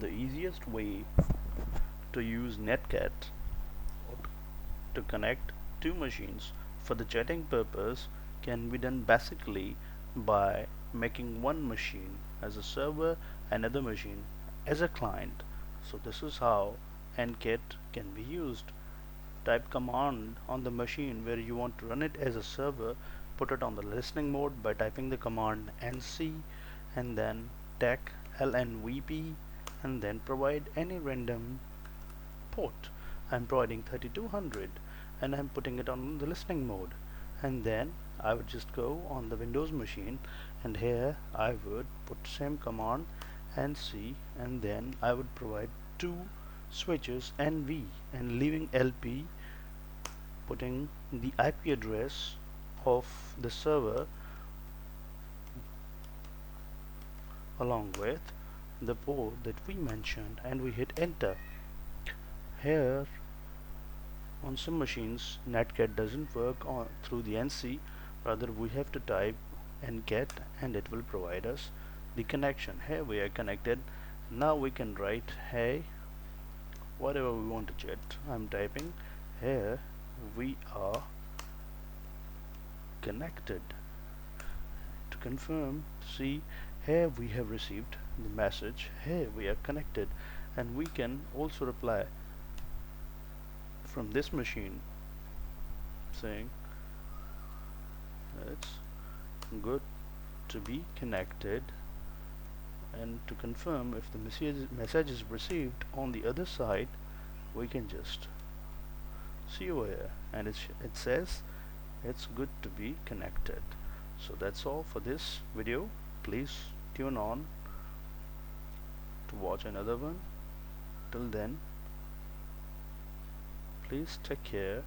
The easiest way to use Netcat to connect two machines for the chatting purpose can be done basically by making one machine as a server, another machine as a client. So this is how Netcat can be used. Type command on the machine where you want to run it as a server, put it on the listening mode by typing the command nc and then tech lnvp and then provide any random port. I'm providing 3200 and I'm putting it on the listening mode, and then I would just go on the Windows machine and here I would put same command nc and then I would provide two switches nv and leaving lp, putting the IP address of the server along with the port that we mentioned, and we hit enter. Here on some machines Netcat doesn't work on through the NC, rather we have to type ncat and it will provide us the connection. Here we are connected. Now we can write hey whatever we want to chat. I'm typing here we are connected. To confirm, see here we have received the message here we are connected, and we can also reply from this machine saying it's good to be connected, and to confirm if the message is received on the other side we can just see over here and it says it's good to be connected. So that's all for this video. Please tune on to watch another one. Till then, please take care